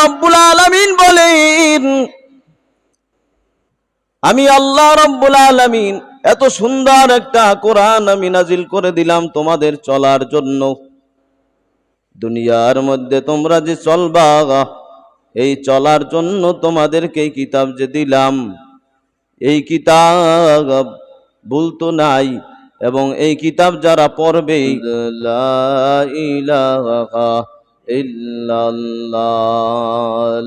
রব্বুল আলামিন বলেন, আমি আল্লাহ রব্বুল আলামিন এত সুন্দর একটা কোরআন আমি নাজিল করে দিলাম তোমাদের চলার জন্য। দুনিয়ার মধ্যে তোমরা যে চলবা, এই চলার জন্য তোমাদেরকে কিতাব যে দিলাম, এই কিতাব ভুল তো নাই। এবং এই কিতাব যারা পড়বে, লা ইলাহা ইল্লাল্লাহ,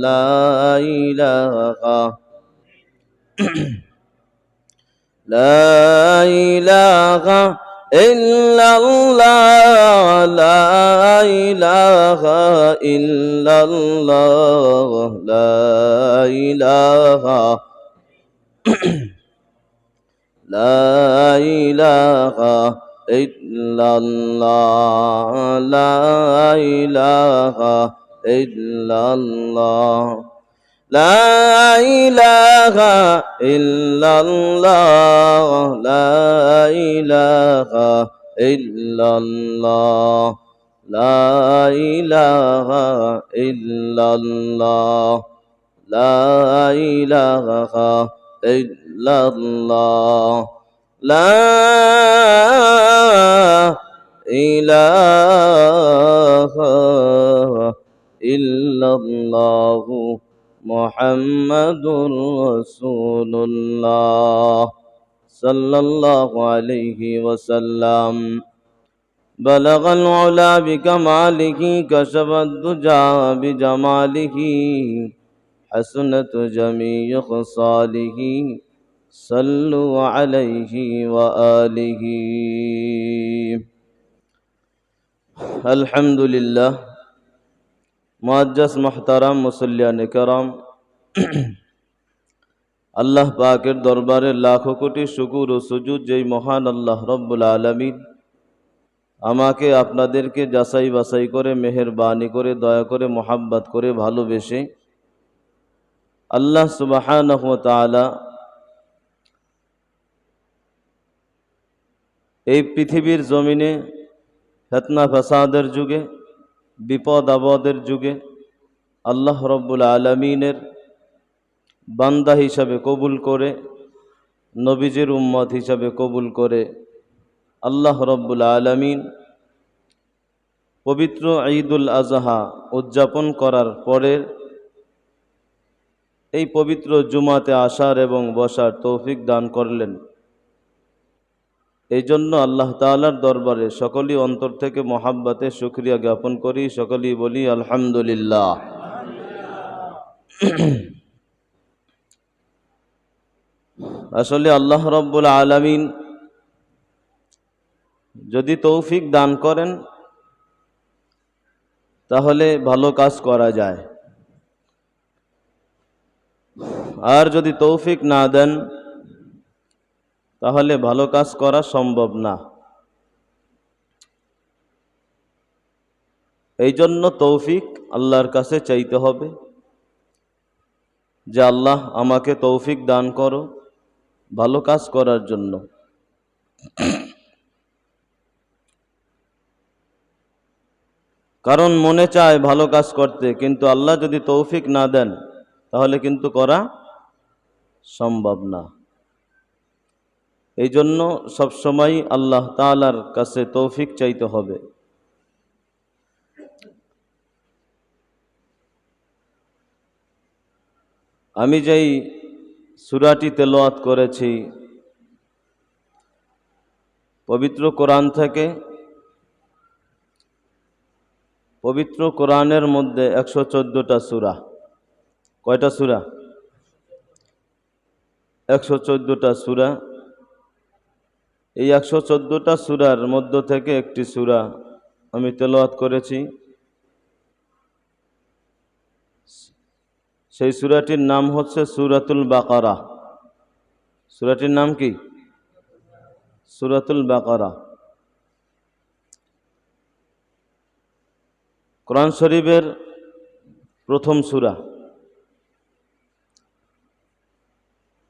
লা ইলাহা লা ইলাহা ইল্লাল্লাহ, লা ইলাহা ইল্লাল্লাহ, লা ইলাহা লা ইলাহা ইল্লাল্লাহ, লা ইলাহা ইল্লাল্লাহ, লা ইলাহা ইল্লাল্লাহ, লা ইলাহা ইল্লাল্লাহ, লা ইলাহা ইল্লাল্লাহ, লা ইলাহা ইল্লাল্লাহ, লা ইলাহা ইল্লাল্লাহ, মুহাম্মাদুর রাসূলুল্লাহ সাল্লাল্লাহু আলাইহি ওয়াসাল্লাম। বালাগাল উলা বিকামালিহি, কাশাফাদ দুজা বিজামালিহি, হাসনাত জামিউ খিসালিহি, সাল্লু আলাইহি ওয়া আলিহি। আলহামদুলিল্লাহ। মুআজ্জাজ মুহতারাম মুসল্লিয়ানে কেরাম, আল্লাহ পাকের দরবারে লাখো কোটি শুকুর ও সুজুদ যেই মহান আল্লাহ রব্বুল আলামিন আমাকে আপনাদেরকে যাচাই বাছাই করে, মেহেরবানি করে, দয়া করে, মোহাব্বত করে, ভালোবেসে আল্লাহ সুবহানাহু ওয়া তাআলা এই পৃথিবীর জমিনে ফিতনা ফাসাদের যুগে, বিপদ আপদের যুগে আল্লাহ রব্বুল আলামিনের বান্দা হিসাবে কবুল করে, নবীজির উম্মত হিসাবে কবুল করে আল্লাহ রব্বুল আলামিন পবিত্র ঈদুল আজহা উদযাপন করার পরে এই পবিত্র জুমাতে আসার এবং বসার তৌফিক দান করলেন। এই জন্য আল্লাহ তাআলার দরবারে সকলেই অন্তর থেকে মহাব্বতে শুকরিয়া জ্ঞাপন করি, সকলেই বলি আলহামদুলিল্লাহ। আসলে আল্লাহ রব্বুল আলামিন যদি তৌফিক দান করেন তাহলে ভালো কাজ করা যায়, আর যদি তৌফিক না দেন তাহলে ভালো কাজ করা সম্ভব না। এই জন্য তৌফিক আল্লাহর কাছে চাইতে হবে যে আল্লাহ আমাকে তৌফিক দান করো ভালো কাজ করার জন্য। কারণ মনে চায় ভালো কাজ করতে, কিন্তু আল্লাহ যদি তৌফিক না দেন তাহলে কিন্তু করা সম্ভব না। এই জন্য সবসময় আল্লাহ তাআলার কাছে তৌফিক চাইতে হবে। আমি যেই সূরাটি তেলাওয়াত করেছি পবিত্র কোরআন থেকে, পবিত্র কোরআনের মধ্যে 114টা সূরা। কয়টা সূরা? 114টা সূরা। এই 114টা সূরার মধ্য থেকে একটি সূরা আমি তেলাওয়াত করেছি। সেই সূরাটির নাম হচ্ছে সূরাতুল বাকারা। সূরাটির নাম কি? সূরাতুল বাকারা। কোরআন শরীফের প্রথম সূরা।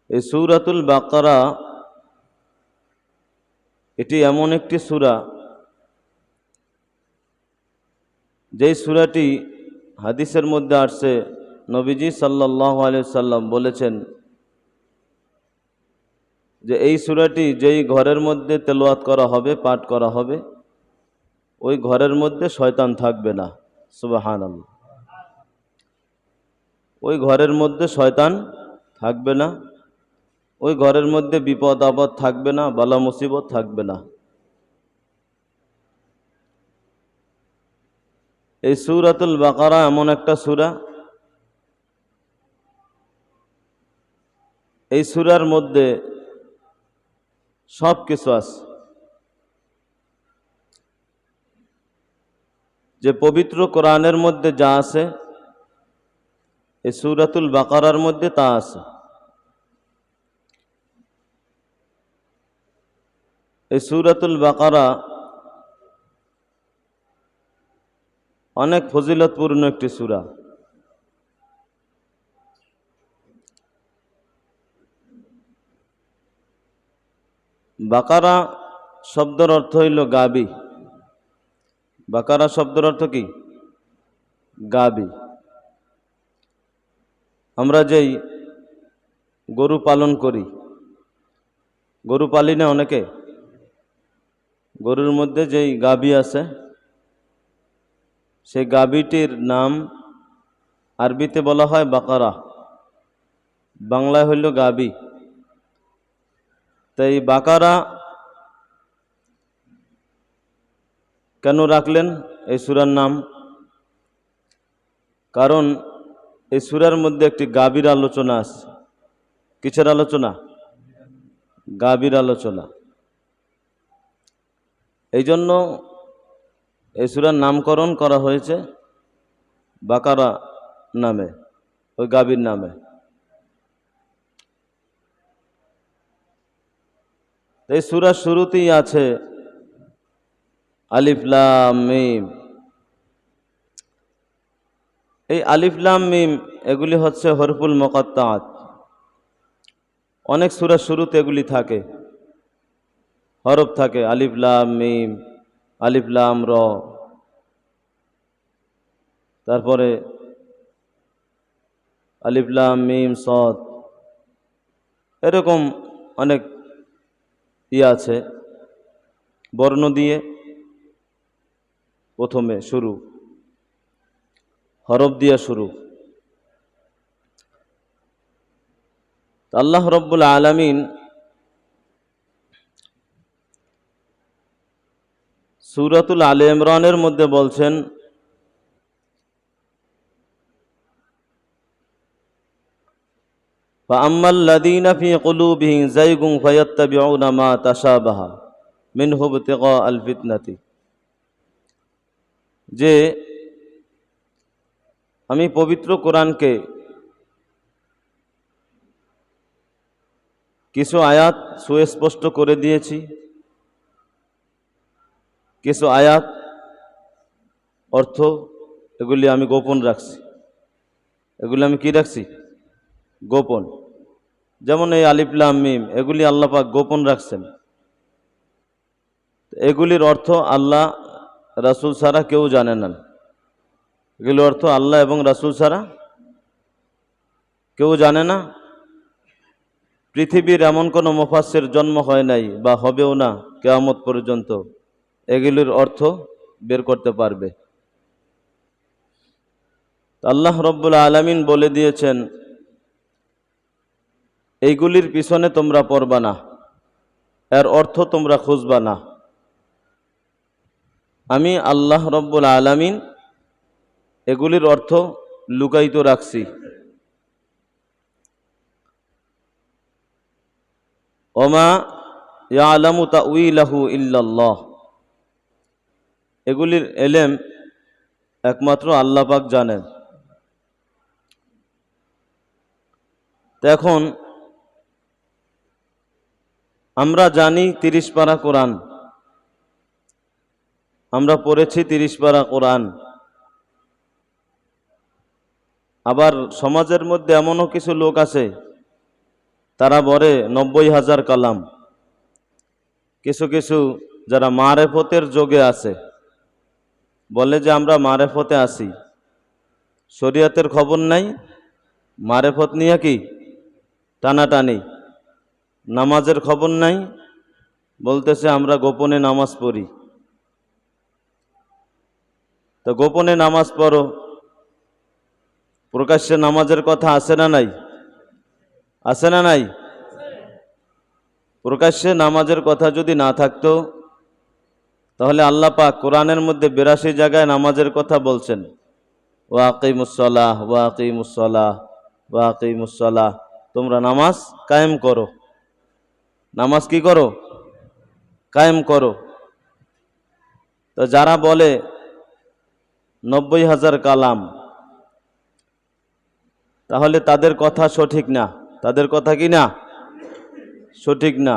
এই সূরাতুল বাকারা এটি এমন একটি সূরা যেই সূরাটি হাদিসের মধ্যে আসছে নবীজি সাল্লাল্লাহু আলাইহি সাল্লাম বলেছেন যে এই সূরাটি যেই ঘরের মধ্যে তেলাওয়াত করা হবে, পাঠ করা হবে, ওই ঘরের মধ্যে শয়তান থাকবে না। সুবহানাল্লাহ। ওই ঘরের মধ্যে শয়তান থাকবে না, ওই ঘরের মধ্যে বিপদ আপদ থাকবে না, বালা মুসিবত থাকবে না। এই সূরাতুল বাকারা এমন একটা সূরা, এই সূরার মধ্যে সব কিছু আছে। যে পবিত্র কোরআনের মধ্যে যা আছে এই সূরাতুল বাকারার মধ্যে তা আছে। এই সূরাতুল বাকারা অনেক ফজিলতপূর্ণ একটি সূরা। বাকারা শব্দের অর্থ হইল গাবি। বাকারা শব্দের অর্থ কি? গাবি। আমরা যেই গরু পালন করি, গরু পালি না অনেকে, গরুর মধ্যে যেই গাবি আছে সেই গাবিটির নাম আরবিতে বলা হয় বাকারা, বাংলায় হইল গাবি। তাই বাকারা কেন রাখলেন এই সূরার নাম? কারণ এই সূরার মধ্যে একটি গাবির আলোচনা আছে। কিসের আলোচনা? গাবির আলোচনা। এই জন্য এই সূরার নামকরণ করা হয়েছে বাকারা নামে, ওই গাবির নামে। এই সূরার শুরুতেই আছে আলিফ লাম মিম। এই আলিফ লাম মিম এগুলি হচ্ছে হরফুল মুকাত্তাআত। অনেক সূরার শুরুতে এগুলি থাকে, হরফ থাকে, আলিফ লাম মিম, আলিফ লাম র, তারপরে আলিফ লাম মিম সদ, এরকম অনেক আছে বর্ণ দিয়ে প্রথমে শুরু, হরফ দিয়ে শুরু। আল্লাহ রব্বুল আলামিন সূরাতুল আলে ইমরানের মধ্যে বলছেন, ফাআম্মাল্লাযীনা ফী কুলূবিহিম যায়গুন ফায়াত্তাবিউনা মা তাশাবাহা মিনহু ইবতিগাআল ফিতনাতি। যে আমি পবিত্র কোরআনকে কিছু আয়াত সুস্পষ্ট করে দিয়েছি, কিছু আয়াত অর্থ এগুলি আমি গোপন রাখছি। এগুলি আমি কি রাখছি? গোপন। যেমন এই আলিফ লাম মিম এগুলি আল্লাহ পাক গোপন রাখছেন। এগুলির অর্থ আল্লাহ রাসূল ছাড়া কেউ জানে না। এগুলির অর্থ আল্লাহ এবং রাসূল ছাড়া কেউ জানে না। পৃথিবীর এমন কোনো মুফাসসির জন্ম হয় নাই বা হবেও না কিয়ামত পর্যন্ত এগুলির অর্থ বের করতে পারবে। আল্লাহ রব্বুল আলামিন বলে দিয়েছেন, এইগুলির পিছনে তোমরা পড়বা না, এর অর্থ তোমরা খুঁজবা না। আমি আল্লাহ রব্বুল আলামিন এগুলির অর্থ লুকায়িত রাখছি। ওমা ইয়ালামু তাউইলাহু ইল্লাল্লাহ, এগুলির এলেম একমাত্র আল্লাহ পাক জানেন। এখন আমরা জানি 30 পারা কোরআন, আমরা পড়েছি 30 পারা কোরআন। আবার সমাজের মধ্যে এমনও কিছু লোক আছে তারা বলে 90,000 কালাম। কিছু কিছু যারা মারেফতের যোগে আছে বলে যে আমরা মারেফতে আছি, শরীয়তের খবর নাই, মারেফত নিয়ে কি টানাটানি, নামাজের খবর নাই, বলতেছে আমরা গোপনে নামাজ পড়ি। তো গোপনে নামাজ পড়ো, প্রকাশ্যে নামাজের কথা আছে না নাই? আছে না নাই? প্রকাশ্যে নামাজের কথা যদি না থাকতো তাহলে আল্লাহ পাক কোরআনের মধ্যে 82 জায়গায় নামাজের কথা বলছেন। ওয়াকিমুসসালাহ ওয়াকিমুসসালাহ ওয়াকিমুসসালাহ, তোমরা নামাজ কায়েম করো। নামাজ কি করো? কায়েম করো। তো যারা বলে 90,000 কালাম, তাহলে তাদের কথা সঠিক না। তাদের কথা কি না? সঠিক না।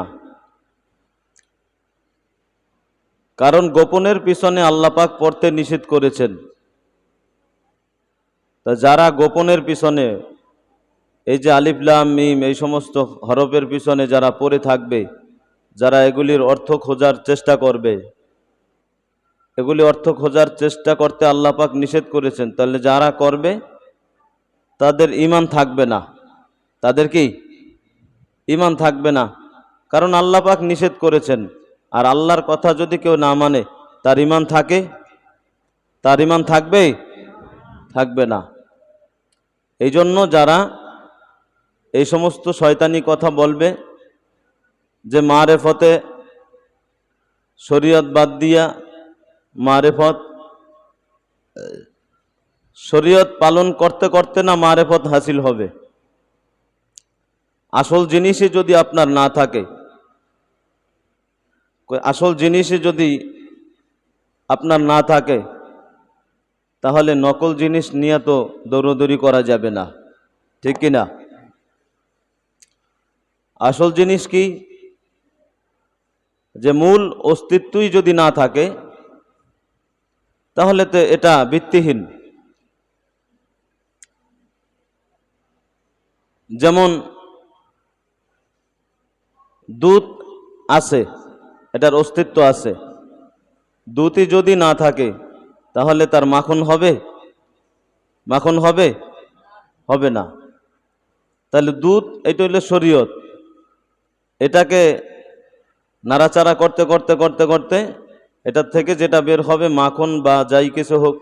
কারণ গোপনের পিছনে আল্লাহ পাক পড়তে নিষেধ করেছেন। তা যারা গোপনের পিছনে, এই যে আলিফ লাম মিম এই সমস্ত হরফের পিছনে যারা পড়ে থাকবে, যারা এগুলির অর্থ খোঁজার চেষ্টা করবে, এগুলি অর্থ খোঁজার চেষ্টা করতে আল্লাহ পাক নিষেধ করেছেন, তাহলে যারা করবে তাদের ঈমান থাকবে না। তাদের কি ঈমান থাকবে না? কারণ আল্লাহ পাক নিষেধ করেছেন। আর আল্লাহর কথা যদি কেউ না মানে, তার ঈমান থাকে? তার ঈমান থাকবে? থাকবে না। এই জন্য যারা এই সমস্ত শয়তানি কথা বলবে যে মারেফতে শরীয়ত বাদ দিয়া মারেফত, শরীয়ত পালন করতে করতে না মারেফত হাসিল হবে। আসল জিনিসই যদি আপনার না থাকে, আসল জিনিসই যদি আপনার না থাকে, তাহলে নকল জিনিস নিয়ে তো দৌড়দৌড়ি করা যাবে না, ঠিক কি না? আসল জিনিস কি? যে মূল অস্তিত্বই যদি না থাকে তাহলে তো এটা ভিত্তিহীন। যেমন দুধ আছে, এটার অস্তিত্ব আছে। দুধই যদি না থাকে তাহলে তার মাখন হবে? মাখন হবে? হবে না। তাহলে দুধ এটা হলো শরীয়ত, এটাকে নাড়াচাড়া করতে করতে করতে করতে এটার থেকে যেটা বের হবে মাখন বা যাই কিছু হোক,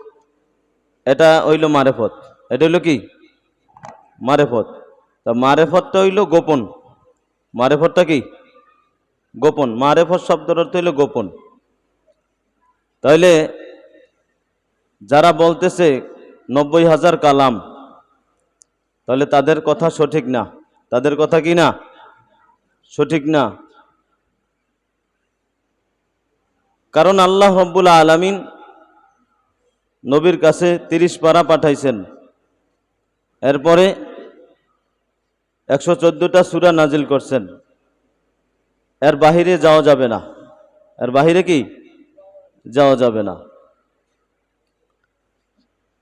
এটা হইল মারেফত। এটা হইল কি? মারেফত। তা মারেফতটা হইল গোপন। মারেফতটা কি? গোপন। মারেফত শব্দের অর্থ হইল গোপন। তাহলে যারা বলতেছে 90,000 কালাম, তাহলে তাদের কথা সঠিক না। তাদের কথা কি না? সঠিক না। কারণ আল্লাহ রব্বুল আলামিন নবীর কাছে 30 পারা পাঠাইছেন, এরপরে 114টা সূরা নাজিল করছেন। এর বাহিরে যাওয়া যাবে না। এর বাহিরে কি যাওয়া যাবে না।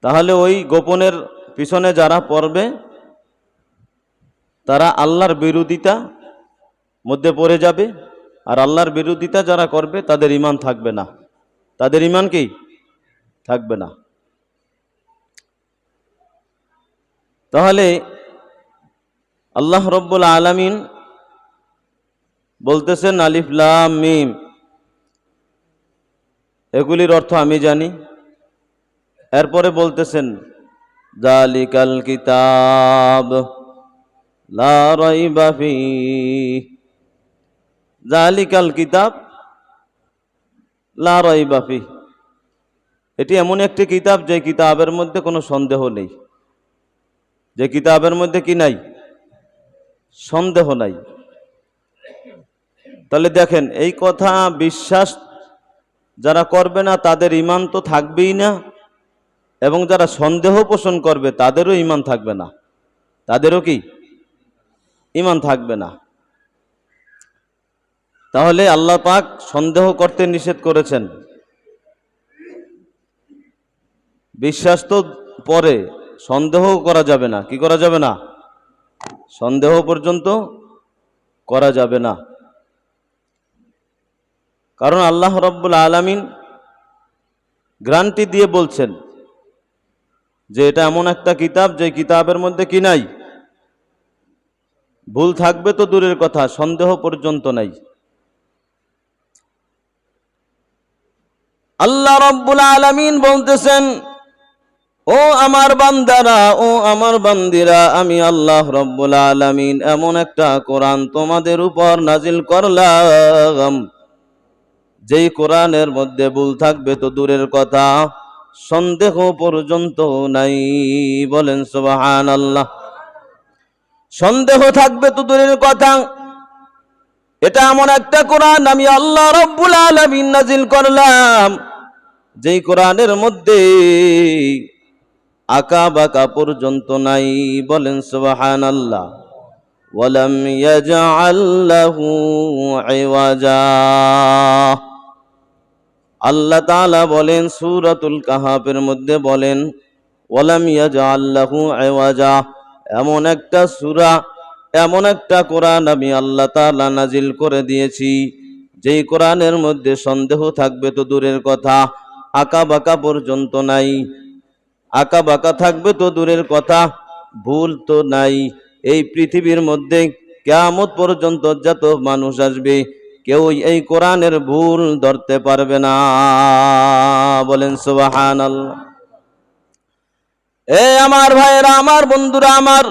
তাহলে ওই গোপনের পিছনে যারা পড়বে তারা আল্লাহর বিরোধিতা মধ্যে পড়ে যাবে। আর আল্লাহর বিরোধিতা যারা করবে তাদের ঈমান থাকবে না। তাদের ঈমান কি থাকবে না। তাহলে আল্লাহ রব্বুল আলামিন বলতেছেন আলিফ লাম মিম, এগুলির অর্থ আমি জানি। এরপরে বলতেছেন যালিকাল কিতাব লা রাইবা ফীহ, যালিকাল কিতাব লা রাইবা ফীহ, এটি এমন একটি কিতাব যে কিতাবের মধ্যে কোনো সন্দেহ নেই। যে কিতাবের মধ্যে কি নাই? সন্দেহ নাই। তাহলে দেখেন, এই কথা বিশ্বাস যারা করবে না তাদের ঈমান তো থাকবেই না, এবং যারা সন্দেহ পোষণ করবে তাদেরও ঈমান থাকবে না। তাদেরও কি ঈমান থাকবে না। তাহলে আল্লাহ পাক সন্দেহ করতে নিষেধ করেছেন। বিশ্বাস তো পরে, সন্দেহ করা যাবে না। কি করা যাবে না? সন্দেহ পর্যন্ত করা যাবে না। কারণ আল্লাহ রব্বুল আলামিন গ্যারান্টি দিয়ে বলছেন যে এটা এমন একটা কিতাব যে কিতাবের মধ্যে কি নাই? ভুল থাকবে তো দূরের কথা, সন্দেহ পর্যন্ত নাই। আল্লাহ রাব্বুল আলামিন বলতেছেন, ও আমার বান্দারা, ও আমার বান্দিরা, আমি আল্লাহ রাব্বুল আলামিন এমন একটা কোরআন তোমাদের উপর নাজিল করলাম, যেই কোরআনের মধ্যে ভুল থাকবে তো দূরের কথা, সন্দেহ পর্যন্ত নাই। বলেন সুবহানাল্লাহ। সন্দেহ থাকবে তো দূরের কথা, এটা এমন একটা কোরআন আমি আল্লাহ রাব্বুল আলামিন নাজিল করলাম, যেই কোরআনের মধ্যে আঁকা বাঁকা পর্যন্ত নাই। বলেন সুবহানাল্লাহ। ওয়ালাম ইয়াজআল লাহু ইওয়াজা। আল্লাহ তাআলা বলেন সূরাতুল কাহাফের মধ্যে বলেন, ওয়ালাম ইয়াজআল লাহু ইওয়াজা, এমন একটা সূরা, এমন একটা কোরআন আমি আল্লাহ তাআলা নাজিল করে দিয়েছি, যেই কোরআনের মধ্যে সন্দেহ থাকবে তো দূরের কথা, আঁকা বাঁকা পর্যন্ত নাই। আঁকা বাঁকা থাকবে তো দূরের কথা, ভুল তো নাই। এই পৃথিবীর মধ্যে কিয়ামত পর্যন্ত যত মানুষ আসবে, কেউ এই কোরআনের ভুল ধরতে পারবে না। বলেন সুবহানাল্লাহ। এ আমার ভাইয়েরা, আমার বন্ধুরা, আমার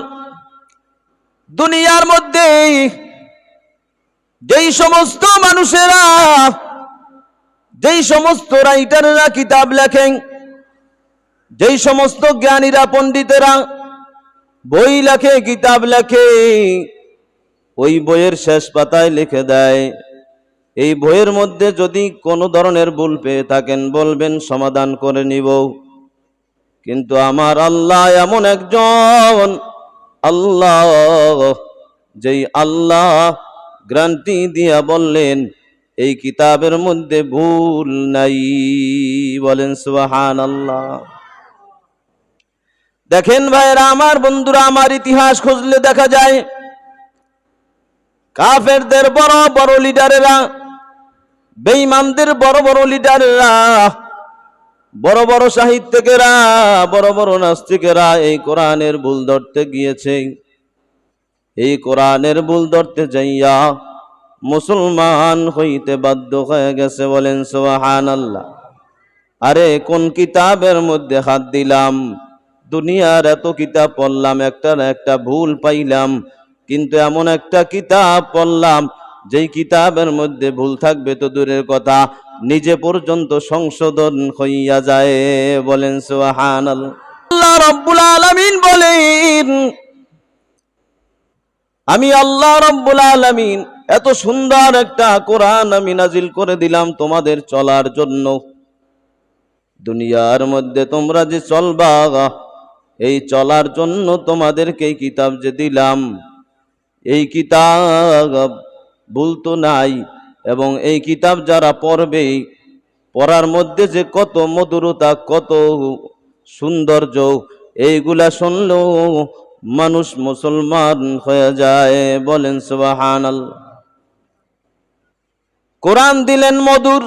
দুনিয়ার মধ্যে যেই সমস্ত মানুষেরা, যেই সমস্ত রাইটাররা কিতাব লেখেন, যেই সমস্ত জ্ঞানীরা পণ্ডিতেরা বই লেখে, কিতাব লেখে, ওই বইয়ের শেষ পাতায় লিখে দেয়, এই বইয়ের মধ্যে যদি কোনো ধরনের ভুল পেয়ে থাকেন বলবেন, সমাধান করে নিব। কিন্তু আমার আল্লাহ এমন একজন আল্লাহ, যেই আল্লাহ গ্যারান্টি দিয়া বললেন এই কিতাবের মধ্যে ভুল নাই। বলেন সুবহানাল্লাহ। দেখেন ভাইরা, আমার বন্ধুরা, আমার ইতিহাস খুঁজলে দেখা যায় কাফেরদের বড় বড় লিডারেরা, বেঈমানদের বড় বড় লিডারেরা, বড় বড় সাহিত্যিকেরা, বড় বড় নাস্তিকেরা এই কোরআনের ভুল ধরতে গিয়েছে। এই কোরআনের ভুল ধরতে যাইয়া মুসলমান হইতে বাধ্য হয়ে গেছে। বলেন সুবহানাল্লাহ। আরে কোন কিতাবের মধ্যে হাত দিলাম, দুনিয়ার এত কিতাব পড়লাম, একটা না একটা ভুল পাইলাম, কিন্তু এমন একটা কিতাব পড়লাম যেই কিতাবের মধ্যে ভুল থাকবে তো দূরের কথা, নিজে পর্যন্ত সংশোধন হইয়া যায়। বলেন সুবহানাল্লাহ। আল্লাহ রাব্বুল আলামিন বলেন, আমি আল্লাহ রাব্বুল আলামিন এত সুন্দর একটা কোরআন আমি নাজিল করে দিলাম তোমাদের চলার জন্য। দুনিয়ার মধ্যে তোমরা যে চলবা, এই চলার জন্য তোমাদেরকে এই কিতাব যে দিলাম, এই কিতাব ভুল তো নাই। এবং এই কিতাব যারা পড়বে, পড়ার মধ্যে যে কত মধুরতা, কত সৌন্দর্য, এইগুলা শুনলেও মানুষ মুসলমান হয়ে যায়। বলেন সুবহানাল্লাহ। কোরআন দিলেন মধুর,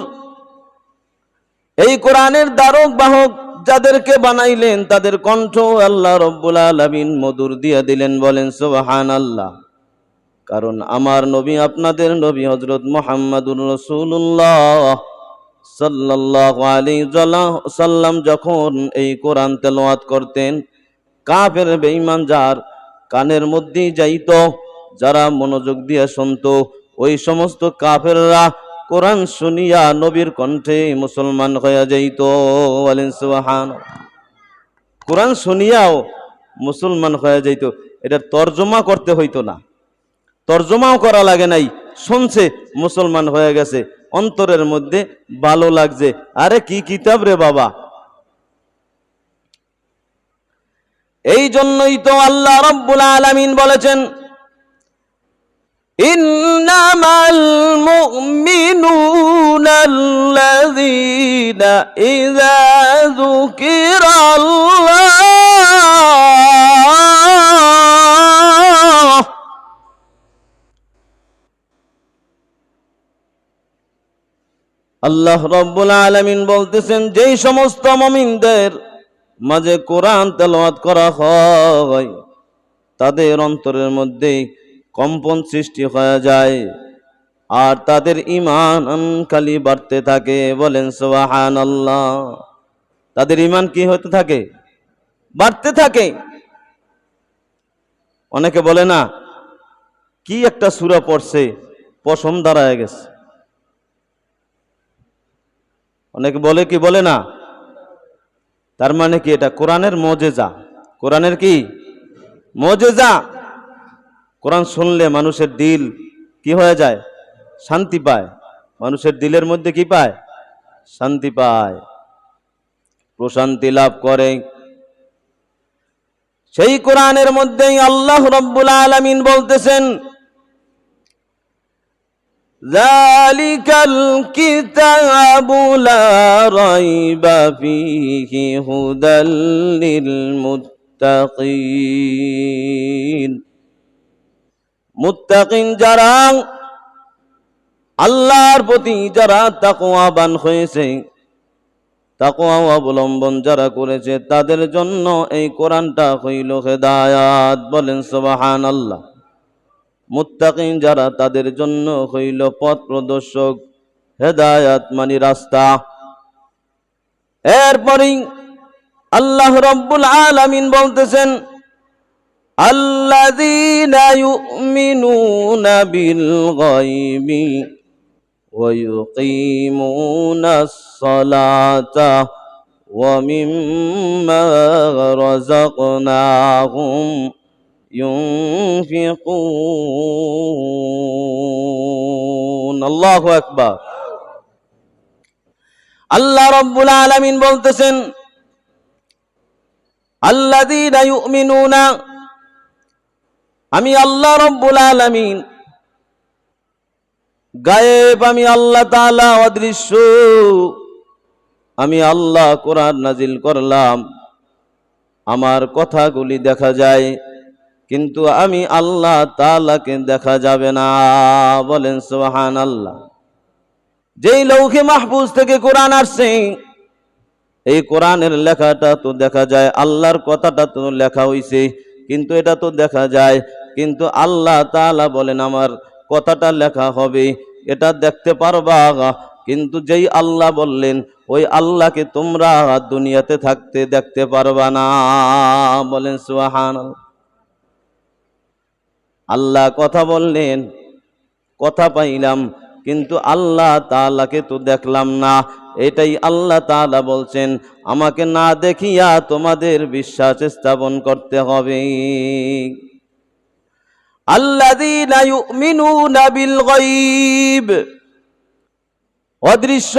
এই কোরআনের ধারক বাহক যাদেরকে বানাইলেন তাদের কণ্ঠ আল্লাহ রাব্বুল আলামিন মধুর দিয়ে দিলেন। বলেন সুবহানাল্লাহ। কারণ আমার নবী, আপনাদের নবী হযরত মুহাম্মদুর রাসূলুল্লাহ সাল্লাল্লাহু আলাইহি সাল্লাম যখন এই কোরআন তেলাওয়াত করতেন, কাফের বেঈমান যার কানের মধ্যে যাইতো, যারা মনোযোগ দিয়ে শুনতো, ওই সমস্ত কাফেররা কোরআন শুনিয়া নবীর কণ্ঠে মুসলমান হয়ে যাইতো। বলেন সুবহানাল্লাহ। কোরআন শুনিয়াও মুসলমান হয়ে যাইতো। এটা তর্জমা করতে হইতো না, তর্জমাও করা লাগে নাই, শুনছে মুসলমান হয়ে গেছে, অন্তরের মধ্যে ভালো লাগছে। আরে কি কিতাব রে বাবা! এই জন্যই তো আল্লাহ রাব্বুল আলামিন বলেছেন, ইন্নামাল মুমিনুনা আল্লাযীনা ইযা যুকিরাল্লাহ। আল্লাহ রাব্বুল আলামিন বলতেছেন, যেই সমস্ত মুমিনদের মাঝে কোরআন তেলাওয়াত করা হয়, তাদের অন্তরের মধ্যে কম্পন সৃষ্টি হয়ে যায় আর তাদের ঈমান খালি বাড়তে থাকে। বলেন সুবহানাল্লাহ। তাদের ঈমান কি হতে থাকে? বাড়তে থাকে। অনেকে বলে না, কি একটা সূরা পড়ছে, পশম দাঁড়ায় গেছে। অনেকে বলে কি বলে না? তার মানে কি? এটা কোরআনের মুজিজা। কোরআনের কি মুজিজা? কোরআন শুনলে মানুষের দিল কি হয়ে যায়? শান্তি পায়। মানুষের দিলের মধ্যে কি পায়? শান্তি পায়, প্রশান্তি লাভ করে। সেই কোরআনের মধ্যেই আল্লাহ রাব্বুল আলামিন বলতেছেন, যালিকাল কিতাবু লা রাইবা ফীহি হুদাল লিল মুত্তাকিন। মুত্তাকিন যারা, আল্লাহর প্রতি যারা তাকওয়াবান হয়েছে, তাকওয়া অবলম্বন যারা করেছে, তাদের জন্য এই কোরআনটা হইল হেদায়াত। বলেন সুবহানাল্লাহ। মুত্তাকিন যারা, তাদের জন্য হইল পথ প্রদর্শক। হেদায়াত মানে রাস্তা। এরপরেই আল্লাহ রাব্বুল আলামিন বলতেছেন, আল্লাযীনা ইউমিনুনা বিল গায়বি ওয়া ইউকিমুনাস সালাতা ওয়া মিম্মা রাযাকনাহুম ইউনফিকুন। আল্লাহু আকবার। আল্লাহ রাব্বুল আলামিন বলতেছেন, আল্লাযীনা ইউমিনুনা, আমি আল্লাহ রাব্বুল আলামিন গায়েব, আমি আল্লাহ তাআলা অদৃশ্য। আমি আল্লাহ কোরআন নাজিল করলাম, আমার কথাগুলি দেখা যায়, কিন্তু আমি আল্লাহ তাআলাকে দেখা যাবে না। বলেন সুবহানাল্লাহ। যেই লৌহে মাহফুজ থেকে কোরআন আসছে, এই কোরআনের লেখাটা তো দেখা যায়, আল্লাহর কথাটা তো লেখা হইছে, কিন্তু এটা তো দেখা যায়, কিন্তু আল্লাহ তাআলা বলেন আমার কথাটা লেখা হবে, এটা দেখতে পারবা, কিন্তু যেই আল্লাহ বললেন ওই আল্লাহকে তোমরা দুনিয়াতে থাকতে দেখতে পারবা না। বলেন সুবহানাল্লাহ। আল্লাহ কথা বললেন, কথা পাইলাম, কিন্তু আল্লাহ তাআলাকে তো দেখলাম না। এটাই আল্লাহ তাআলা বলছেন, আমাকে না দেখিয়া তোমাদের বিশ্বাস স্থাপন করতে হবে। আল্লাযীনা ইউমিনুনা বিল গায়ব, অদৃশ্য,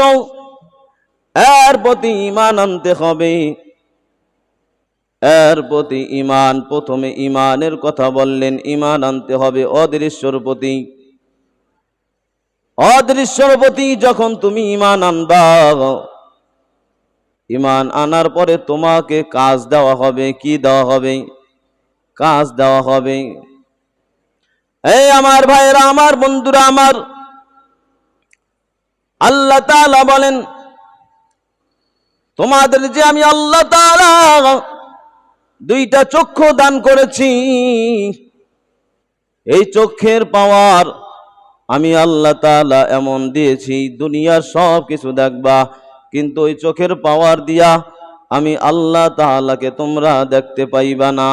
এর প্রতি ঈমান আনতে হবে। এর প্রতি ঈমান, প্রথমে ঈমানের কথা বললেন, ঈমান আনতে হবে অদৃশ্যর প্রতি। অদৃশ্যর প্রতি যখন তুমি ঈমান আনবা, ঈমান আনার পরে তোমাকে কাজ দেওয়া হবে। কি দেওয়া হবে? কাজ দেওয়া হবে। এই আমার ভাইরা, আমার বন্ধুরা, আমার আল্লাহ তাআলা বলেন, তোমাদের যে আমি আল্লাহ তাআলা দুইটা চক্ষু দান করেছি, এই চক্ষের পাওয়ার আমি আল্লাহ তাআলা এমন দিয়েছি, দুনিয়ার সব কিছু দেখবা, কিন্তু ওই চোখের পাওয়ার দিয়া আমি আল্লাহ তাআলাকে তোমরা দেখতে পাইবা না।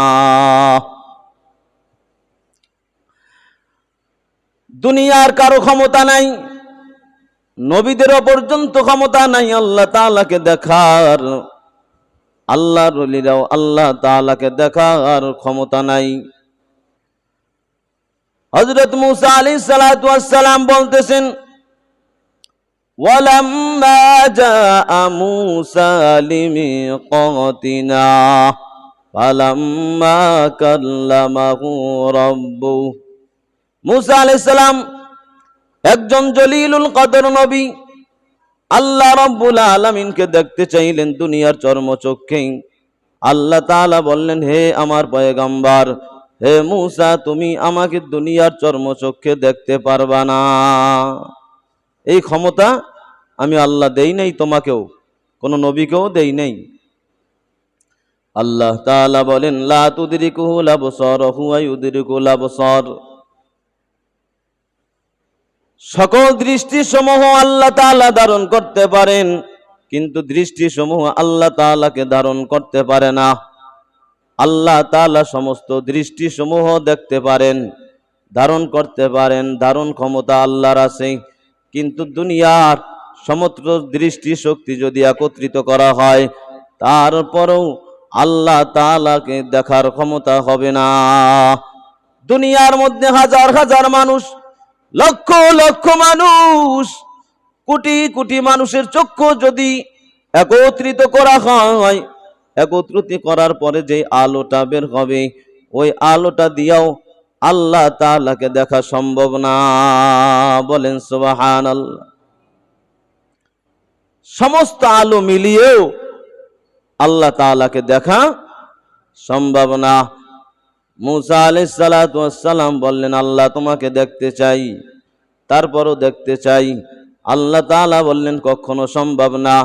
দুনিয়ার কারো ক্ষমতা নাই, নবীদেরও পর্যন্ত ক্ষমতা নাই আল্লাহ তাআলাকে দেখার। আল্লাহর ওলিরাও আল্লাহ তাআলাকে দেখার ক্ষমতা নাই। হযরত মূসা আলাইহিস সালাতু ওয়াস সালাম বলতেছেন, ওয়ালাম্মা জাআ মূসা লিমিকাতিনা ফালাম্মা কাল্লামাহু রাব্বুহু। মূসা আলাইহিস সালাম একজন জলিলুল কদর নবী, আল্লাহ রাব্বুল আলামিনকে দেখতে চাইলেন দুনিয়ার চর্মচক্ষে। আল্লাহ তাআলা বললেন, হে আমার পয়গম্বর, হে মূসা, তুমি আমাকে দুনিয়ার চর্মচক্ষে দেখতে পারবা না। এই ক্ষমতা আমি আল্লাহ দেই নাই তোমাকেও, কোন নবীকেও দেই নাই। আল্লাহ তাআলা বলেন, লা তুদরিকুহুল আবসার ওয়া হুয়া ইউদরিকুল আবসার। সকল দৃষ্টিসমূহ আল্লাহ তাআলা ধারণ করতে পারেন, কিন্তু দৃষ্টিসমূহ আল্লাহ তাআলাকে ধারণ করতে পারে না। আল্লাহ তাআলা সমস্ত দৃষ্টিসমূহ দেখতে পারেন, ধারণ করতে পারেন, ধারণ ক্ষমতা আল্লাহর আছে। কিন্তু দুনিয়ার সমস্ত দৃষ্টি শক্তি যদি একত্রিত করা হয়, তারপরেও আল্লাহ তাআলাকে দেখার ক্ষমতা হবে না। দুনিয়ার মধ্যে হাজার হাজার মানুষ, লক্ষ লক্ষ মানুষ, কোটি কোটি মানুষের চক্ষু যদি একত্রিত করা হয়, একত্রিত করার পরে যে আলোটা বের হবে, ওই আলোটা দিয়েও আল্লাহ তাআলাকে দেখা সম্ভব না। বলেন সুবহানাল্লাহ। সমস্ত আলো মিলিয়েও আল্লাহ তাআলাকে দেখা সম্ভব না। মুসা আলাইহিস সালাতু ওয়াস সালাম বললেন, আল্লাহ তোমাকে দেখতে চাই, তারপরও দেখতে চাই। আল্লাহ তাআলা বললেন, কখনো সম্ভব না।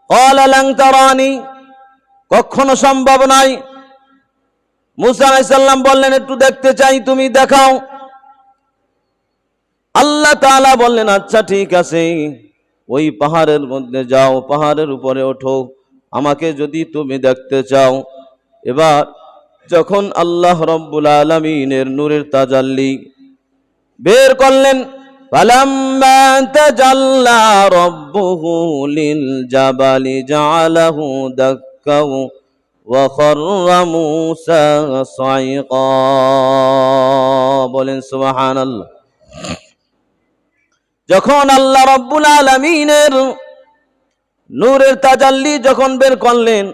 ক্বালা লান তারানি, কখনো সম্ভব নয়। মুসা আলাইহিস সালাম বললেন, একটু দেখতে চাই, তুমি দেখাও। আল্লাহ তাআলা বললেন, আচ্ছা ঠিক আছে, ওই পাহাড়ের মধ্যে যাও, পাহাড়ের উপরে ওঠো, আমাকে যদি তুমি দেখতে চাও। এবার যখন আল্লাহ রব্বুল আলামিনের নূরের তাজাল্লি বের করলেন, ফালাম্মা তাজাল্লা রাব্বুহু লিল জাবালি জাআলাহু দাক্কাও ওয়া খাররা মূসা সাইকা। বলেন সুবহানাল্লাহ। যখন আল্লাহ রব্বুল আলামিনের নূরের তাজাল্লি যখন বের করলেন,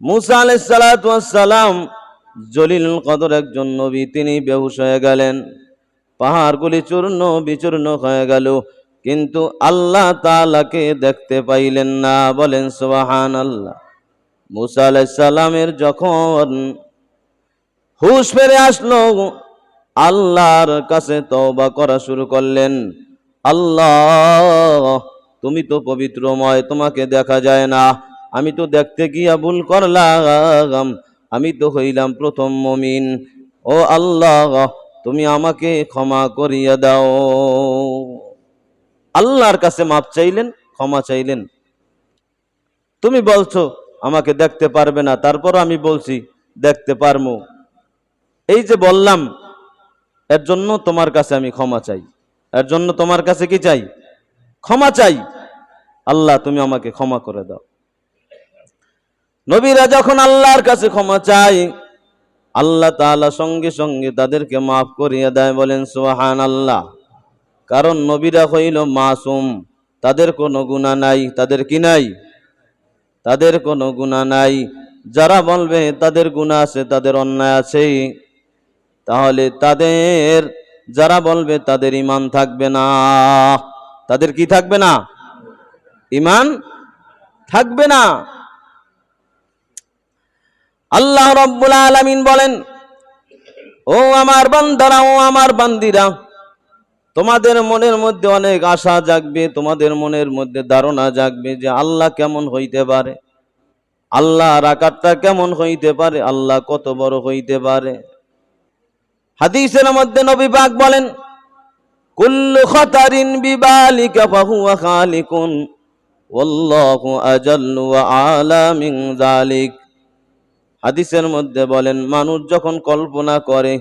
মুসা আলাইহিস সালাতু ওয়াস সালাম জলিল কদর একজন নবী, তিনি বেহুশ হয়ে গেলেন, পাহাড়গুলি চূর্ণ বিচূর্ণ হয়ে গেল, কিন্তু আল্লাহ তাআলাকে দেখতে পাইলেন না। বলেন সুবহানাল্লাহ। মুসা আলাইহিস সালামের যখন হুঁশ ফিরে আসলো, আল্লাহর কাছে তওবা করা শুরু করলেন। আল্লাহ, তুমি তো পবিত্রময়, তোমাকে দেখা যায় না, আমি তো দেখতে গিয়া ভুল করলাম, আমি তো হইলাম প্রথম মুমিন। ও আল্লাহ, তুমি আমাকে ক্ষমা করিয়া দাও। আল্লাহর কাছে মাপ চাইলেন, ক্ষমা চাইলেন। তুমি বলছো আমাকে দেখতে পারবে না, তারপর আমি বলছি দেখতে পারবো। এই যে বললাম, এর জন্য তোমার কাছে আমি ক্ষমা চাই, এর জন্য তোমার কাছে কি চাই? ক্ষমা চাই। আল্লাহ, তুমি আমাকে ক্ষমা করে দাও। নবীরা যখন আল্লাহর কাছে ক্ষমা চায়, আল্লাহ তাআলা সঙ্গে সঙ্গে তাদেরকে মাফ করিয়ে দেয়। বলেন সুবহানাল্লাহ। কারণ নবীরা হইল মাসুম, তাদের কোনো গুনাহ নাই। তাদের কি নাই? তাদের কোনো গুনাহ নাই। যারা বলবে তাদের গুনাহ আছে, তাদের অন্যায় আছে, তাহলে তাদের, যারা বলবে তাদের ঈমান থাকবে না। তাদের কি থাকবে না? ঈমান থাকবে না। আল্লাহ রাব্বুল আলামিন বলেন, ও আমার বান্দারা, ও আমার বান্দিরা, তোমাদের মনের মধ্যে অনেক আশা জাগবে, তোমাদের মনের মধ্যে ধারণা জাগবে যে আল্লাহ কেমন হইতে পারে, আল্লাহর আকারটা কেমন হইতে পারে, আল্লাহ কত বড় হইতে পারে। হাদিসের মধ্যে নবী পাক বলেন, কুল্লু খাতারিন বিবালিকা ফাহুয়া খালিকুন ওয়াল্লাহু আজাল্লু ওয়া আলা মিন যালিক। হাদিসের মধ্যে বলেন, মানুষ যখন কল্পনা করে,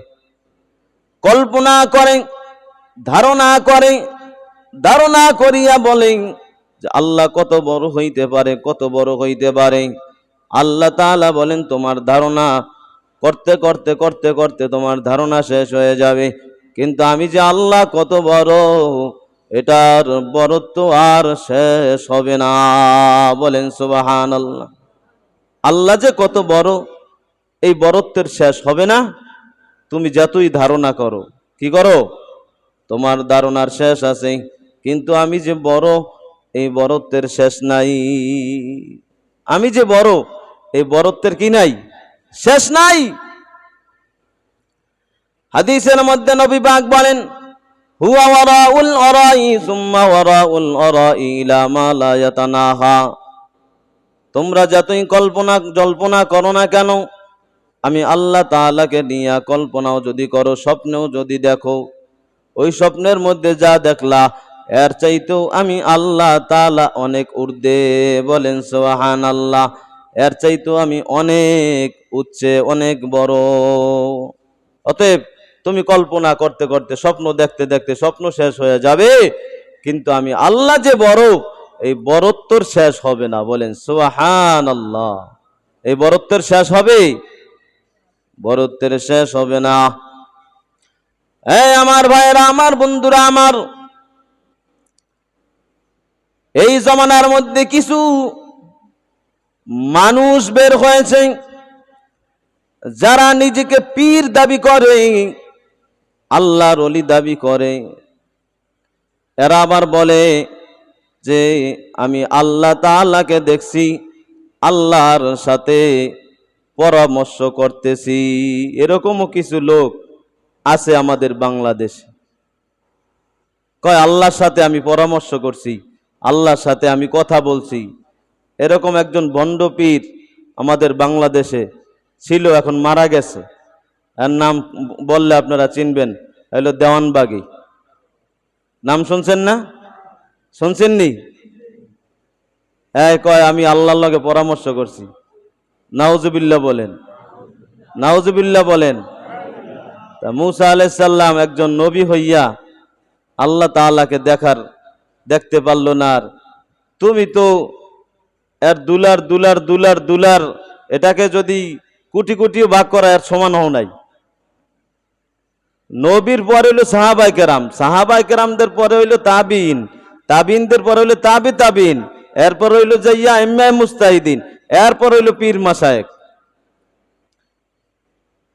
ধারণা করিয়া বলে যে আল্লাহ কত বড় হইতে পারে, কত বড় হইতে পারে। আল্লাহ তাআলা বলেন, তোমার ধারণা করতে করতে করতে করতে তোমার ধারণা শেষ হয়ে যাবে, কিন্তু আমি যে আল্লাহ কত বড়, এটার বড়ত্ব আর শেষ হবে না। বলেন সুবহানাল্লাহ। আল্লাহ যে কত বড়, এই বড়ত্বের শেষ হবে না। তুমি যতই ধারণা করো, কি করো, তোমার ধারণার শেষ আছে, কিন্তু আমি যে বড়, এই বড়ত্বের শেষ নাই। আমি যে বড়, এই বড়ত্বের কি নাই? শেষ নাই। হাদিসের মধ্যে নবী পাক বলেন, হুয়া ওয়ারাউল ওয়ারাই সুম্মা ওয়ারাউল ওয়ারাই ইলা মা লা ইয়াতানাহা। তোমরা যতই জল্পনা করো না কেন, আমি আল্লাহ তাআলাকে নিয়ে কল্পনাও যদি করো, স্বপ্নেও যদি দেখো, ওই স্বপ্নের মধ্যে যা দেখলা এর চাইতেও আমি আল্লাহ তাআলা অনেক ঊর্ধ্বে, বলেন সুবহানাল্লাহ। এর চাইতেও আমি অনেক উচ্চে, অনেক বড়। অতএব তুমি কল্পনা করতে করতে, স্বপ্ন দেখতে দেখতে স্বপ্ন শেষ হয়ে যাবে, কিন্তু আমি আল্লাহ যে বড়, এই বড়ত্বর শেষ হবে না, বলেন সুবহানাল্লাহ। এই বড়ত্বের শেষ হবে? বড়ত্বের শেষ হবে না। এই আমার ভাইরা, আমার বন্ধুরা, আমার এই জমানার মধ্যে কিছু মানুষ বের হয়েছে যারা নিজেকে পীর দাবি করে, আল্লাহর ওলি দাবি করে। এরা আবার বলে যে আমি আল্লাহ তাআলাকে দেখছি, আল্লাহর সাথে পরামর্শ করতেছি। এরকমও কিছু লোক আছে আমাদের বাংলাদেশে, কয় আল্লাহর সাথে আমি পরামর্শ করছি, আল্লাহর সাথে আমি কথা বলছি। এরকম একজন ভণ্ড পীর আমাদের বাংলাদেশে ছিল, এখন মারা গেছে। এর নাম বললে আপনারা চিনবেন, হলো দেওয়ানবাগী। নাম শুনছেন না? শুনছেননি? কয় আমি আল্লাহর লগে পরামর্শ করছি। নাউজুবিল্লাহ বলেন, নাউজুবিল্লাহ বলেন। তা মূসা আলাইহিস সালাম একজন নবী হইয়া আল্লাহ তাআলাকে দেখতে পারলো না। আর তুমি তো এর দুলার দুলার দুলার দুলার, এটাকে যদি কোটি কোটি ভাগ করা এর সমান হও নাই। নবীর পরে হইল সাহাবায়ে কেরাম, সাহাবায়ে কেরামদের পরে হইল তাবিঈন, তাবিঈনদের পরে হইল তাবি তাবিঈন, এরপর হইল যাইয়া ইমাম মুস্তাহিদিন, এরপর হইল পীর মাশায়েখ।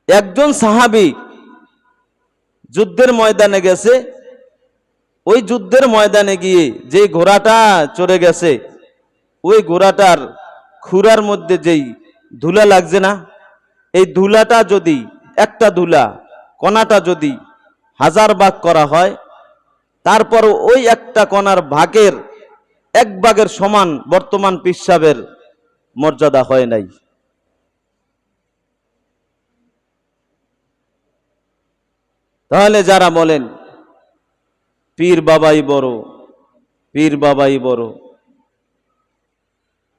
একজন সাহাবী যুদ্ধের ময়দানে গেছে, ওই যুদ্ধের ময়দানে গিয়ে যে ঘোড়াটা চড়ে গেছে, ওই ঘোড়াটার খুরার মধ্যে যেই ধুলা লাগছে না, এই ধুলাটা যদি, একটা ধুলা কণাটা যদি 1000 ভাগ করা হয়, তারপর ওই একটা কণার ভাগের 1 ভাগের সমান বর্তমান পিসাবের মর্যাদা হয় নাই। তাহলে যারা বলেন পীর বাবাই বড়, পীর বাবাই বড়,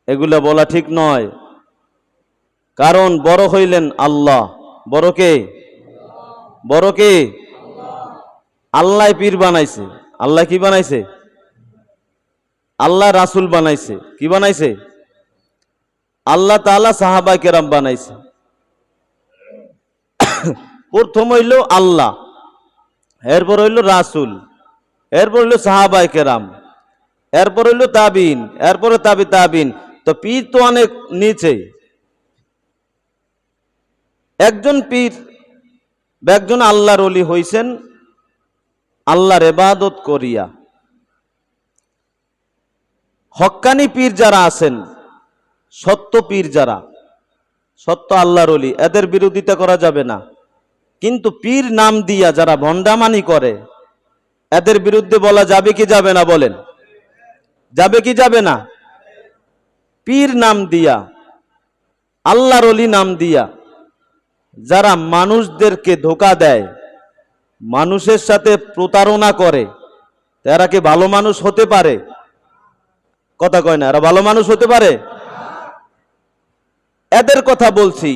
এগুলা বলা ঠিক নয়। কারণ বড় হইলেন আল্লাহ। বড় কে? বড় কে? আল্লাহ পীর বানাইছে। আল্লাহ কি বানাইছে? আল্লাহ রাসূল বানাইছে। কি বানাইছে? আল্লাহ তাআলা সাহাবায়ে কেরাম বানাইছে। প্রথম হইল আল্লাহ, এরপর হইল রাসূল, এরপর হইল সাহাবায়ে কেরাম, এরপর হইল তাবিঈন, এরপরে তাবি তাবিঈন। তো পীর তো অনেক নিচে। একজন পীর, একজন আল্লাহর ওলি হইছেন আল্লাহর ইবাদত করিয়া। হক্কানি পীর যারা আছেন, সত্য পীর যারা, সত্য আল্লাহর ওলি, এদের বিরোধিতা করা যাবে না। কিন্তু পীর নাম দিয়া যারা ভণ্ডামানি করে, এদের বিরুদ্ধে বলা যাবে কি যাবে না? বলেন, যাবে কি যাবে না? পীর নাম দিয়া, আল্লাহর ওলি নাম দিয়া যারা মানুষদেরকে ধোঁকা দেয়, মানুষের সাথে প্রতারণা করে, এরা কি ভালো মানুষ হতে পারে? কথা কয় না, এরা ভালো মানুষ হতে পারে? এদের কথা বলছি।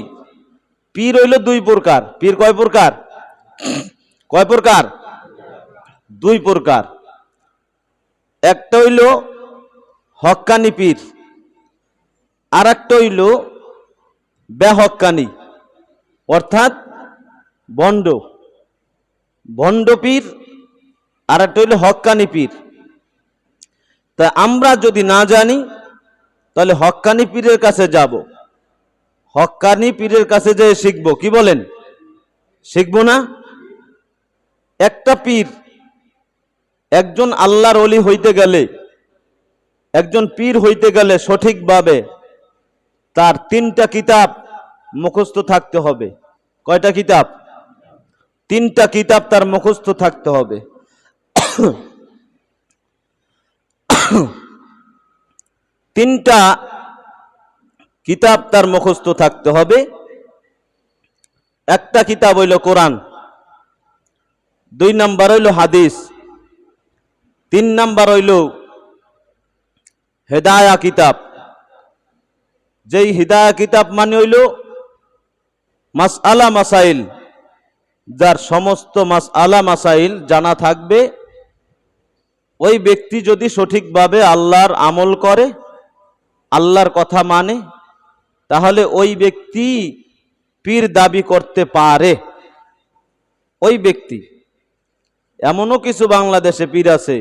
পীর হইল 2 প্রকার। পীর কয় প্রকার? কয় প্রকার? 2 প্রকার। একটা হইল হক্কানি পীর, আর একটা হইল বেহক্কানি, অর্থাৎ ভণ্ড। ভণ্ড পীর আর একটা হইল হক্কানি পীর। তা আমরা যদি না জানি, তাহলে হক্কানি পীরের কাছে যাব, হক্কানি পীরের কাছে যেয়ে শিখবো। কি বলেন? শিখবো না? একটা পীর, একজন আল্লাহর ওলি হইতে গেলে, একজন পীর হইতে গেলে সঠিকভাবে তার 3টা কিতাব মুখস্থ থাকতে হবে। কয়টা কিতাব? 3টা কিতাব তার মুখস্থ থাকতে হবে। 3টা কিতাব তার মুখস্থ থাকতে হবে। একটা কিতাব হইল কোরআন, 2 নাম্বার হইল হাদিস, 3 নাম্বার হইল হেদায়া কিতাব। যেই হিদায়া কিতাব মানে হইল মাসআলা মাসাইল, যার সমস্ত মাসআলা মাসাইল জানা থাকবে, ওই ব্যক্তি যদি সঠিকভাবে আল্লাহর আমল করে, আল্লাহর কথা মানে, তাহলে ওই ব্যক্তি পীর দাবি করতে পারে। ওই ব্যক্তি, এমনও কিছু বাংলাদেশে পীর আছে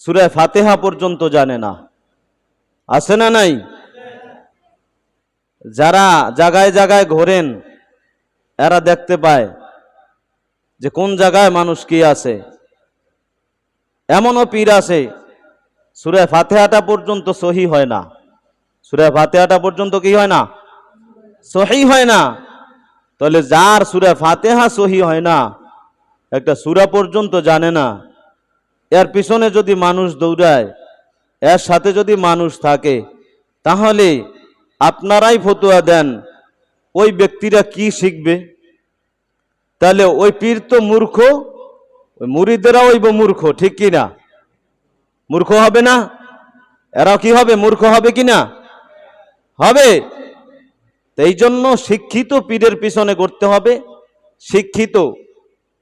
সূরা ফাতিহা পর্যন্ত জানে না, আছে না নাই? যারা জায়গায় জায়গায় ঘোরেন এরা দেখতে পায় যে কোন জায়গায় মানুষ কি আছে। এমনও পীর আছে সূরা ফাতিহাটা পর্যন্ত সহি হয় না, সূরা ফাতিহাটা পর্যন্ত কি হয় না? সহি হয় না। তাহলে যার সূরা ফাতিহা সহি হয় না, একটা সূরা পর্যন্ত জানে না, এর পিছনে যদি মানুষ দৌড়ায়, এর সাথে যদি মানুষ থাকে, তাহলে আপনারাই ফতোয়া দেন ওই ব্যক্তিরা কি শিখবে? তাহলে ওই পীর তো মূর্খ, ওই মুরিদেরাও হইব মূর্খ, ঠিক কি না? মূর্খ হবে না? এরাও কি হবে? মূর্খ হবে কি না? হবে। এই জন্য শিক্ষিত পীরের পিছনে করতে হবে, শিক্ষিত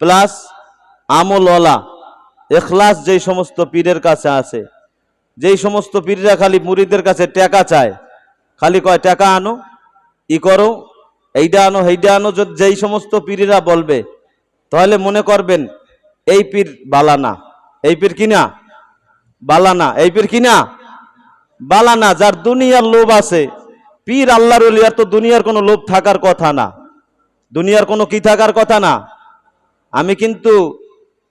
প্লাস আমলওয়ালা, ইখলাস যেই সমস্ত পীরের কাছে আছে। যেই সমস্ত পীররা খালি মুরিদের কাছে টাকা চায়, খালি কয় টাকা আনো, ই করো, এইটা আনো সেইটা আনো, যেই সমস্ত পীরেরা বলবে, তাহলে মনে করবেন এই পীর বালানা, এই পীর কিনা বালানা, এই পীর কিনা বালানা। যার দুনিয়ার লোভ আছে, পীর আল্লাহর ওলি, আর তো দুনিয়ার কোনো লোভ থাকার কথা না, দুনিয়ার কোনো কি থাকার কথা না। আমি কিন্তু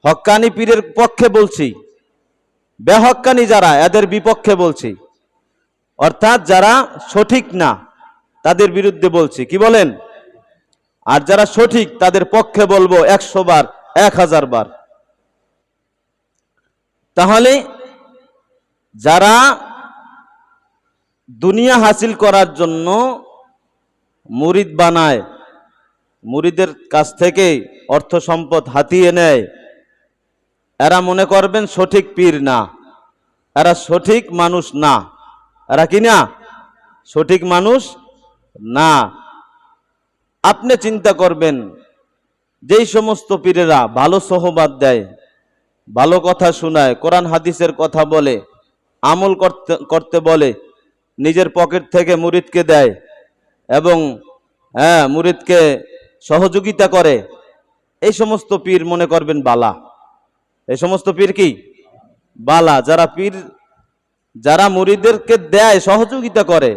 হক্কানি পীরের পক্ষে বলছি, বেহক্কানি যারা এদের বিপক্ষে বলছি, অর্থাৎ যারা সঠিক না তাদের বিরুদ্ধে বলছি, কি বলেন? আর যারা সঠিক তাদের পক্ষে বলবো 100 বার, 1000 বার। তাহলে যারা দুনিয়া হাসিল করার জন্য মুরিদ বানায়, মুরিদের কাছ থেকে অর্থ সম্পদ হাতিয়ে নেয়, এরা মনে করবেন সঠিক পীর না, এরা সঠিক মানুষ না, এরা কি না? সঠিক মানুষ না। আপনি চিন্তা করবেন, যেই সমস্ত পীরেরা ভালো সোহবাত দেয়, ভালো কথা শোনায়, কোরআন হাদিসের কথা বলে, আমল করতে বলে, নিজের পকেট থেকে মুরিদকে দেয় এবং মুরিদকে সহযোগিতা করে, এই সমস্ত পীর মনে করবেন বালা। এই সমস্ত পীর কি বালা? যারা পীর, যারা মুরিদদেরকে দেয়, সহযোগিতা করে।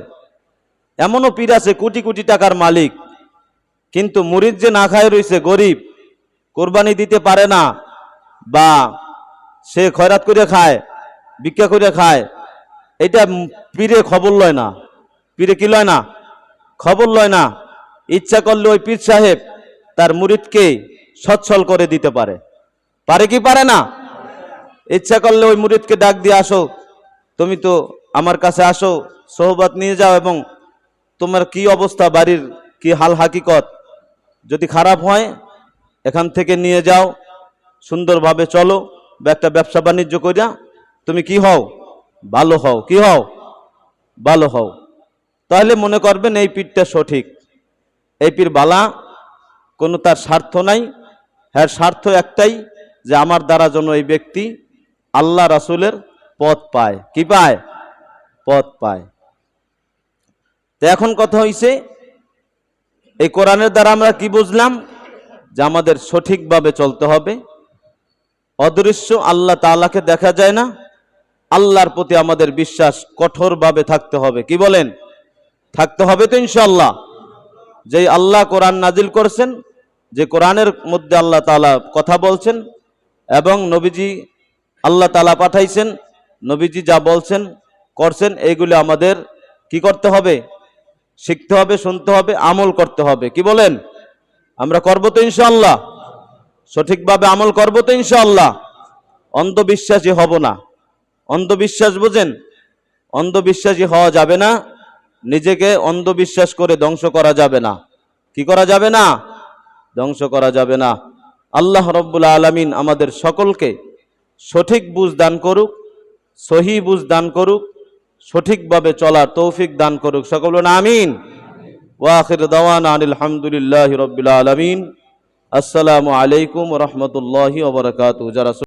এমনও পীর আছে কোটি কোটি টাকার মালিক, কিন্তু মুরিদ যে না খায় রয়েছে, গরিব, কোরবানি দিতে পারে না, বা সে খয়রাত করে খায়, ভিক্ষা করে খায়, এটা পীরে খবর লয় না। পীরে কি লয় না? খবর লয় না। ইচ্ছা করলে ওই পীর সাহেব তার মুরিদকে সচ্ছল করে দিতে পারে, পারে কি পারে না? ইচ্ছা করলে ওই মুরিদকে ডাক দিয়ে, আসো, তুমি তো আমার কাছে আসো, সোহবত নিয়ে যাও, এবং তোমার কি অবস্থা, বাড়ির কি হাল হাকিকত, যদি খারাপ হয় এখান থেকে নিয়ে যাও, সুন্দরভাবে চলো, একটা ব্যবসা বাণিজ্য করিয়া তুমি কি হও? ভালো হও। কি হও? ভালো হও। তাহলে মনে করবেন এই পীরটা সঠিক, এই পীর বালা, কোনো তার স্বার্থ নাই। হ্যাঁ, স্বার্থ একটাই, যে আমার দ্বারা যেন এই ব্যক্তি আল্লাহ রাসূলের পথ পায়। কি পায়? পথ পায়। তো এখন কথা হইছে, এই কোরআনের দ্বারা আমরা কি বুঝলাম? যে আমাদের সঠিকভাবে চলতে হবে। অদৃশ্য আল্লাহ তাআলাকে দেখা যায় না, আল্লাহর প্রতি আমাদের বিশ্বাস কঠোরভাবে থাকতে হবে। কি বলেন? থাকতে হবে তো ইনশাআল্লাহ। যেই আল্লাহ কোরআন নাজিল করছেন, যে কোরআনের মধ্যে আল্লাহ তাআলা কথা বলছেন, এবং নবীজি আল্লাহ তাআলা পাঠাইছেন, নবীজি যা বলছেন করছেন, এইগুলি আমাদের কি করতে হবে? শিখতে হবে, শুনতে হবে, আমল করতে হবে। কি বলেন? আমরা করবো তো ইনশাআল্লাহ, সঠিকভাবে আমল করবো তো ইনশাআল্লাহ। অন্ধবিশ্বাসী হব না। অন্ধবিশ্বাস বোঝেন? অন্ধবিশ্বাসী হওয়া যাবে না, নিজেকে অন্ধবিশ্বাস করে ধ্বংস করা যাবে না। কি করা যাবে না? ধ্বংস করা যাবে না। আল্লাহ রব্বুল আলামিন আমাদের সকলকে সঠিক বুঝ দান করুক, সহি বুঝ দান করুক, সঠিকভাবে চলার তৌফিক দান করুক। সকল বলুন আমিন। ওয়া আখির দাওয়ানা আনিল হামদুলিল্লাহি রাব্বিল আলামিন। আসসালামু আলাইকুম ওয়া রাহমাতুল্লাহি ওয়া বারাকাতুহু। যারা